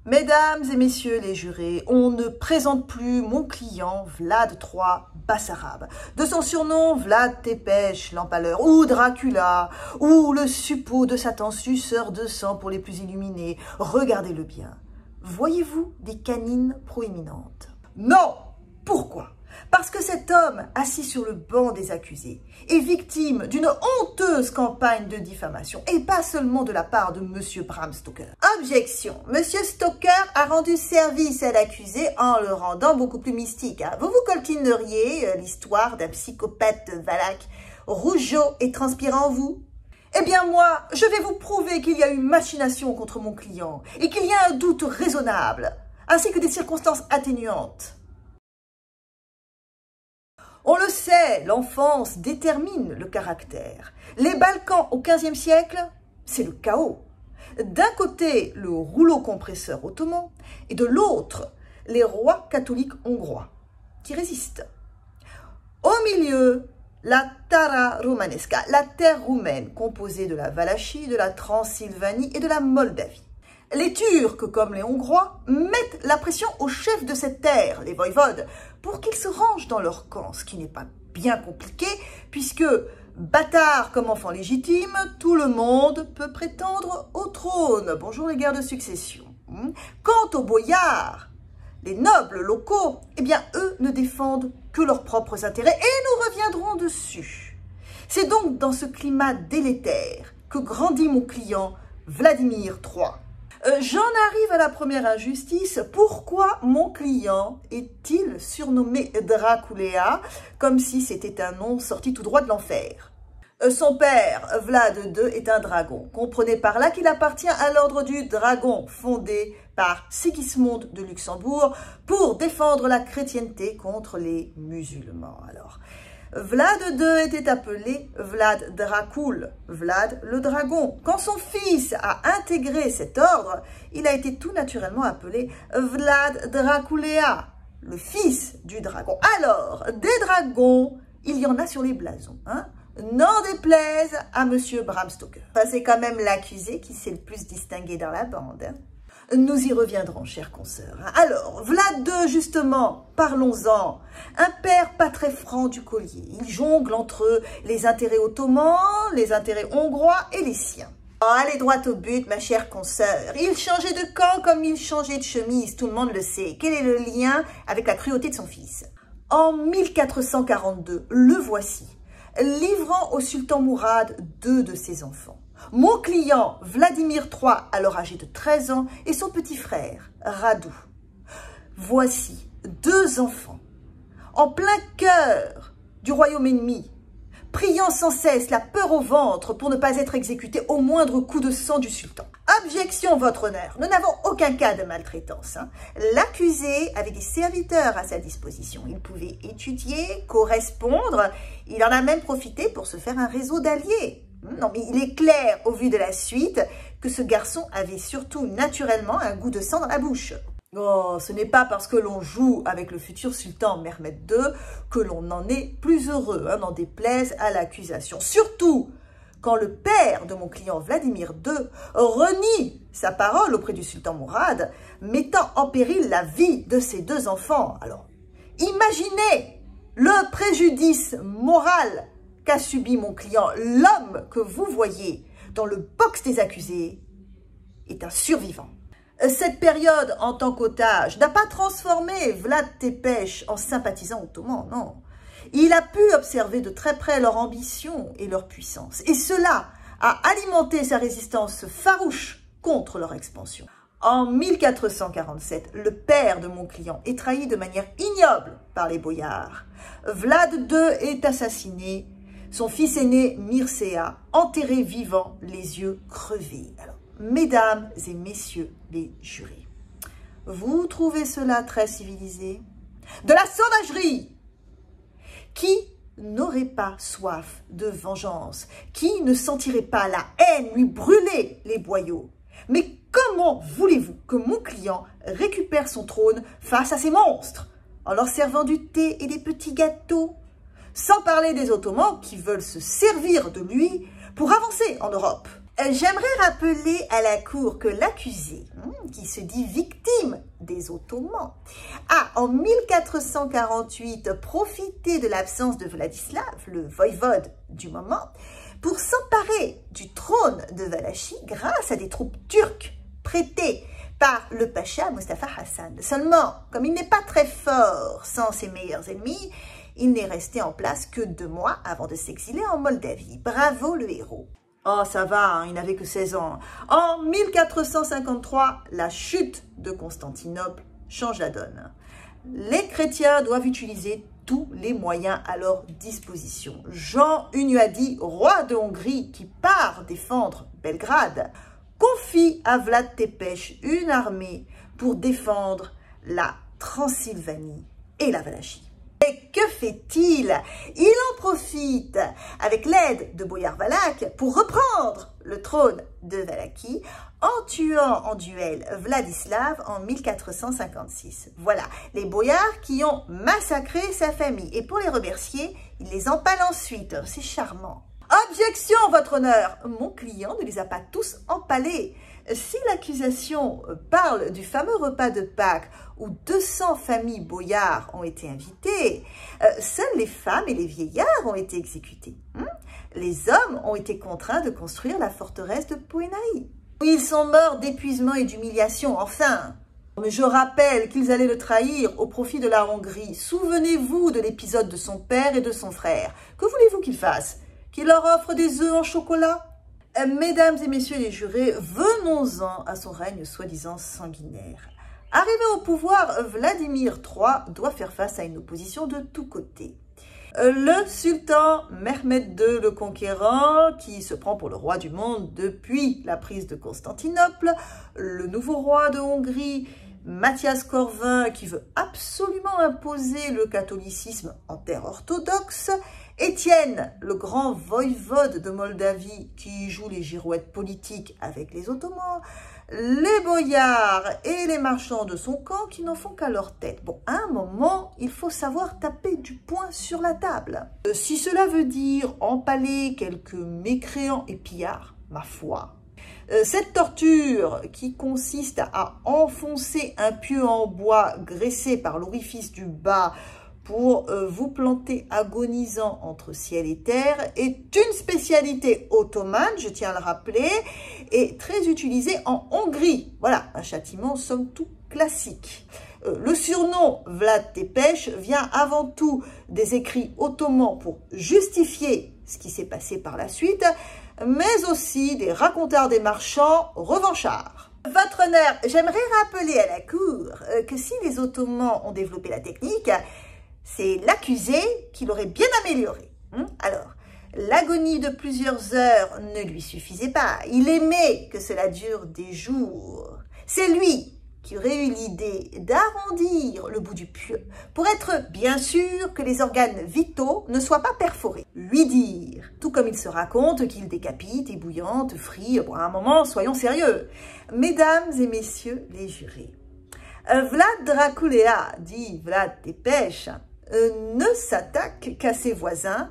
Mesdames et messieurs les jurés, on ne présente plus mon client Vlad III Bassarab. De son surnom Vlad Tepes, l'empaleur, ou Dracula, ou le suppôt de Satan, suceur de sang pour les plus illuminés. Regardez-le bien. Voyez-vous des canines proéminentes? Non! Pourquoi? Parce que cet homme, assis sur le banc des accusés, est victime d'une honteuse campagne de diffamation, et pas seulement de la part de M. Bram Stoker. Objection. M. Stoker a rendu service à l'accusé en le rendant beaucoup plus mystique. Vous vous coltineriez l'histoire d'un psychopathe de Valak, rougeau et transpirant, vous? Eh bien moi, je vais vous prouver qu'il y a eu machination contre mon client, et qu'il y a un doute raisonnable, ainsi que des circonstances atténuantes. On le sait, l'enfance détermine le caractère. Les Balkans au XVe siècle, c'est le chaos. D'un côté, le rouleau compresseur ottoman, et de l'autre, les rois catholiques hongrois, qui résistent. Au milieu, la Tara Romanesca, la terre roumaine, composée de la Valachie, de la Transylvanie et de la Moldavie. Les Turcs, comme les Hongrois, mettent la pression aux chefs de cette terre, les voïvodes, pour qu'ils se rangent dans leur camp, ce qui n'est pas bien compliqué, puisque, bâtard comme enfant légitime, tout le monde peut prétendre au trône. Bonjour les guerres de succession. Quant aux boyards, les nobles locaux, eh bien, eux ne défendent que leurs propres intérêts, et nous reviendrons dessus. C'est donc dans ce climat délétère que grandit mon client Vladimir III. J'en arrive à la première injustice. Pourquoi mon client est-il surnommé Dracula, comme si c'était un nom sorti tout droit de l'enfer? Son père, Vlad II, est un dragon. Comprenez par là qu'il appartient à l'ordre du dragon, fondé par Sigismond de Luxembourg pour défendre la chrétienté contre les musulmans. Alors, Vlad II était appelé Vlad Dracul, Vlad le dragon. Quand son fils a intégré cet ordre, il a été tout naturellement appelé Vlad Dracula, le fils du dragon. Alors, des dragons, il y en a sur les blasons, hein? N'en déplaise à M. Bram Stoker. Enfin, c'est quand même l'accusé qui s'est le plus distingué dans la bande. Hein? Nous y reviendrons, chers consoeurs. Alors, Vlad II, justement, parlons-en. Un père pas très franc du collier. Il jongle entre les intérêts ottomans, les intérêts hongrois et les siens. Oh, allez droit au but, ma chère consoeur. Il changeait de camp comme il changeait de chemise, tout le monde le sait. Quel est le lien avec la cruauté de son fils? En 1442, le voici, livrant au sultan Mourad 2 de ses enfants. Mon client, Vladimir III, alors âgé de 13 ans, et son petit frère, Radu. Voici 2 enfants, en plein cœur du royaume ennemi, priant sans cesse, la peur au ventre pour ne pas être exécutés au moindre coup de sang du sultan. Objection, votre honneur, nous n'avons aucun cas de maltraitance. L'accusé avait des serviteurs à sa disposition. Il pouvait étudier, correspondre, il en a même profité pour se faire un réseau d'alliés. Non, mais il est clair, au vu de la suite, que ce garçon avait surtout naturellement un goût de sang dans la bouche. Oh, ce n'est pas parce que l'on joue avec le futur sultan Mehmed II que l'on en est plus heureux, hein, n'en déplaise à l'accusation. Surtout quand le père de mon client Vladimir II renie sa parole auprès du sultan Mourad, mettant en péril la vie de ses 2 enfants. Alors, imaginez le préjudice moral qu'a subi mon client. L'homme que vous voyez dans le box des accusés est un survivant. Cette période en tant qu'otage n'a pas transformé Vlad Tepes en sympathisant ottoman, non. Il a pu observer de très près leur ambition et leur puissance, et cela a alimenté sa résistance farouche contre leur expansion. En 1447, le père de mon client est trahi de manière ignoble par les boyards. Vlad II est assassiné, son fils aîné Mircea enterré vivant, les yeux crevés. Alors, mesdames et messieurs les jurés, vous trouvez cela très civilisé? De la sauvagerie! Qui n'aurait pas soif de vengeance? Qui ne sentirait pas la haine lui brûler les boyaux? Mais comment voulez-vous que mon client récupère son trône face à ces monstres, en leur servant du thé et des petits gâteaux? Sans parler des Ottomans qui veulent se servir de lui pour avancer en Europe. J'aimerais rappeler à la cour que l'accusé, qui se dit victime des Ottomans, a en 1448 profité de l'absence de Vladislav, le voïvode du moment, pour s'emparer du trône de Valachie grâce à des troupes turques prêtées par le pacha Mustafa Hassan. Seulement, comme il n'est pas très fort sans ses meilleurs ennemis, il n'est resté en place que 2 mois avant de s'exiler en Moldavie. Bravo le héros! Oh, ça va, hein, il n'avait que 16 ans. En 1453, la chute de Constantinople change la donne. Les chrétiens doivent utiliser tous les moyens à leur disposition. Jean Hunyadi, roi de Hongrie, qui part défendre Belgrade, confie à Vlad Tepes une armée pour défendre la Transylvanie et la Valachie. Et que fait-il? Il en profite avec l'aide de Boyar Valak pour reprendre le trône de Valachie en tuant en duel Vladislav en 1456. Voilà, les boyards qui ont massacré sa famille. Et pour les remercier, il les empale ensuite. C'est charmant. Objection, votre honneur! Mon client ne les a pas tous empalés. Si l'accusation parle du fameux repas de Pâques où 200 familles boyards ont été invitées, seules les femmes et les vieillards ont été exécutés. Les hommes ont été contraints de construire la forteresse de Poenari. Ils sont morts d'épuisement et d'humiliation, enfin. Mais je rappelle qu'ils allaient le trahir au profit de la Hongrie. Souvenez-vous de l'épisode de son père et de son frère. Que voulez-vous qu'ils fassent? Qu'il leur offre des œufs en chocolat? Mesdames et messieurs les jurés, venons-en à son règne soi-disant sanguinaire. Arrivé au pouvoir, Vladimir III doit faire face à une opposition de tous côtés. Le sultan Mehmed II le Conquérant, qui se prend pour le roi du monde depuis la prise de Constantinople, le nouveau roi de Hongrie, Mathias Corvin, qui veut absolument imposer le catholicisme en terre orthodoxe, Étienne, le grand voïvode de Moldavie, qui joue les girouettes politiques avec les Ottomans, les boyards et les marchands de son camp qui n'en font qu'à leur tête. Bon, à un moment, il faut savoir taper du poing sur la table. Si cela veut dire empaler quelques mécréants et pillards, ma foi. Cette torture qui consiste à enfoncer un pieu en bois graissé par l'orifice du bas pour vous planter agonisant entre ciel et terre est une spécialité ottomane, je tiens à le rappeler, et très utilisée en Hongrie. Voilà, un châtiment somme toute classique. Le surnom Vlad Tepes vient avant tout des écrits ottomans pour justifier ce qui s'est passé par la suite, mais aussi des racontars des marchands revanchards. Votre honneur, j'aimerais rappeler à la cour que si les Ottomans ont développé la technique, c'est l'accusé qui l'aurait bien amélioré. Alors, l'agonie de plusieurs heures ne lui suffisait pas. Il aimait que cela dure des jours. C'est lui qui aurait eu l'idée d'arrondir le bout du pieu pour être bien sûr que les organes vitaux ne soient pas perforés. Lui dire, tout comme il se raconte qu'il décapite, ébouillante, frit, bon, à un moment, soyons sérieux. Mesdames et messieurs les jurés, Vlad Dracula, dit Vlad Tepes, ne s'attaque qu'à ses voisins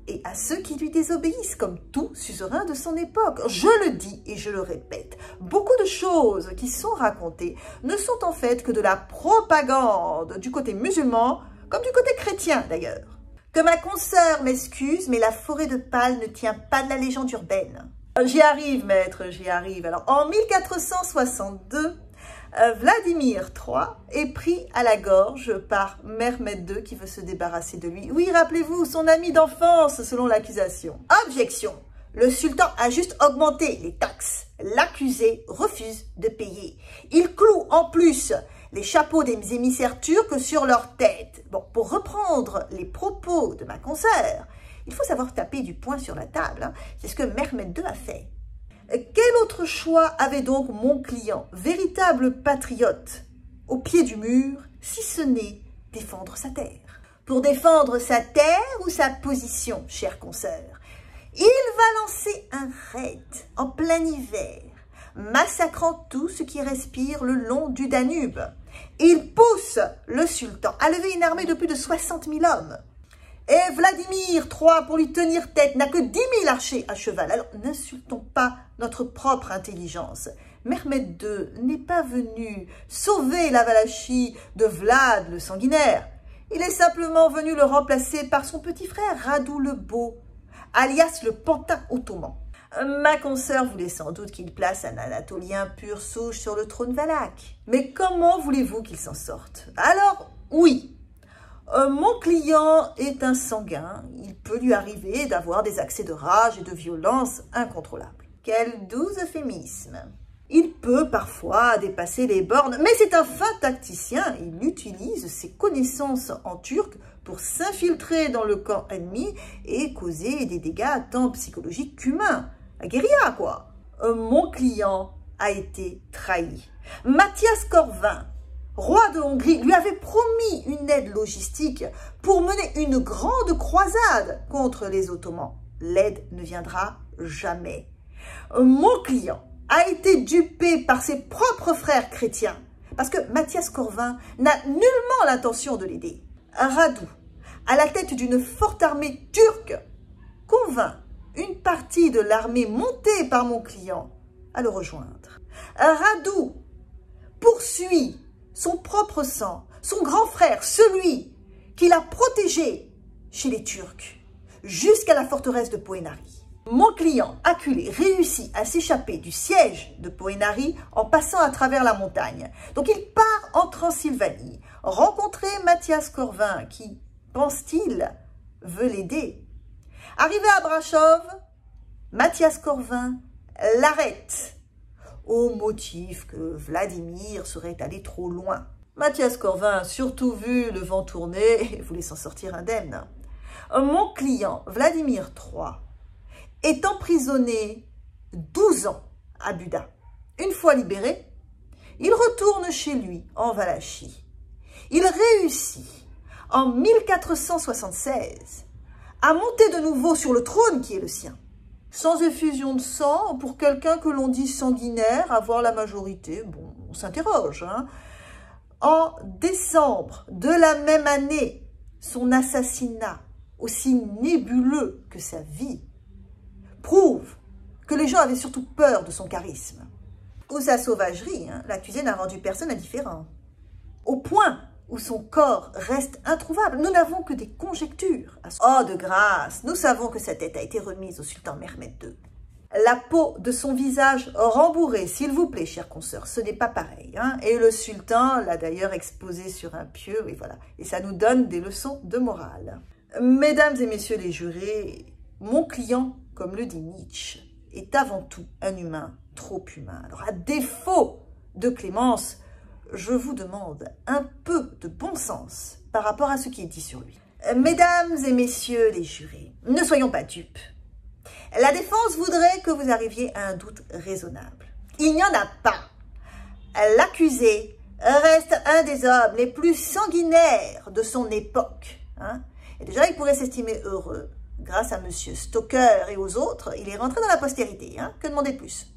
et à ceux qui lui désobéissent, comme tout suzerain de son époque. Je le dis et je le répète, beaucoup de choses qui sont racontées ne sont en fait que de la propagande du côté musulman, comme du côté chrétien d'ailleurs. Que ma consoeur m'excuse, mais la forêt de Pâle ne tient pas de la légende urbaine. J'y arrive, maître, j'y arrive. Alors, en 1462, Vladimir III est pris à la gorge par Mehmed II qui veut se débarrasser de lui. Oui, rappelez-vous, son ami d'enfance selon l'accusation. Objection. Le sultan a juste augmenté les taxes. L'accusé refuse de payer. Il cloue en plus les chapeaux des émissaires turcs sur leur tête. Bon, pour reprendre les propos de ma consoeur, il faut savoir taper du poing sur la table. C'est ce que Mehmed II a fait. Quel autre choix avait donc mon client, véritable patriote, au pied du mur, si ce n'est défendre sa terre? Pour défendre sa terre ou sa position, chère consoeur, il va lancer un raid en plein hiver, massacrant tout ce qui respire le long du Danube. Il pousse le sultan à lever une armée de plus de 60 000 hommes. Et Vladimir III, pour lui tenir tête, n'a que 10 000 archers à cheval. Alors, n'insultons pas notre propre intelligence. Mehmed II n'est pas venu sauver la Valachie de Vlad le sanguinaire. Il est simplement venu le remplacer par son petit frère Radu le Beau, alias le pantin ottoman. Ma consoeur voulait sans doute qu'il place un Anatolien pur souche sur le trône valaque. Mais comment voulez-vous qu'il s'en sorte? Alors, oui. Mon client est un sanguin, il peut lui arriver d'avoir des accès de rage et de violence incontrôlables. Quel doux euphémisme! Il peut parfois dépasser les bornes, mais c'est un fin tacticien, il utilise ses connaissances en turc pour s'infiltrer dans le camp ennemi et causer des dégâts tant psychologiques qu'humains. La guérilla, quoi! Mon client a été trahi. Mathias Corvin, roi de Hongrie, lui avait promis une aide logistique pour mener une grande croisade contre les Ottomans. L'aide ne viendra jamais. Mon client a été dupé par ses propres frères chrétiens parce que Mathias Corvin n'a nullement l'intention de l'aider. Radu, à la tête d'une forte armée turque, convainc une partie de l'armée montée par mon client à le rejoindre. Radu poursuit son propre sang, son grand frère, celui qu'il a protégé chez les Turcs, jusqu'à la forteresse de Poenari. Mon client, acculé, réussit à s'échapper du siège de Poenari en passant à travers la montagne. Donc il part en Transylvanie, rencontrer Mathias Corvin, qui, pense-t-il, veut l'aider. Arrivé à Brasov, Mathias Corvin l'arrête au motif que Vladimir serait allé trop loin. Mathias Corvin a surtout vu le vent tourner et voulait s'en sortir indemne. Mon client, Vladimir III, est emprisonné 12 ans à Buda. Une fois libéré, il retourne chez lui en Valachie. Il réussit en 1476 à monter de nouveau sur le trône qui est le sien. Sans effusion de sang, pour quelqu'un que l'on dit sanguinaire, avoir la majorité, bon, on s'interroge. Hein. En décembre de la même année, son assassinat, aussi nébuleux que sa vie, prouve que les gens avaient surtout peur de son charisme. Ou sa sauvagerie, hein, l'accusé n'a rendu personne indifférent. Au point où son corps reste introuvable, nous n'avons que des conjectures. Oh, de grâce, nous savons que sa tête a été remise au sultan Mehmed II. La peau de son visage rembourrée, s'il vous plaît, chère consoeur, ce n'est pas pareil. Hein, et le sultan l'a d'ailleurs exposé sur un pieu, et voilà. Et ça nous donne des leçons de morale. Mesdames et messieurs les jurés, mon client, comme le dit Nietzsche, est avant tout un humain trop humain. Alors, à défaut de clémence, je vous demande un peu de bon sens par rapport à ce qui est dit sur lui. Mesdames et messieurs les jurés, ne soyons pas dupes. La défense voudrait que vous arriviez à un doute raisonnable. Il n'y en a pas. L'accusé reste un des hommes les plus sanguinaires de son époque. Hein. Et déjà, il pourrait s'estimer heureux. Grâce à M. Stoker et aux autres, il est rentré dans la postérité. Hein. Que demander plus?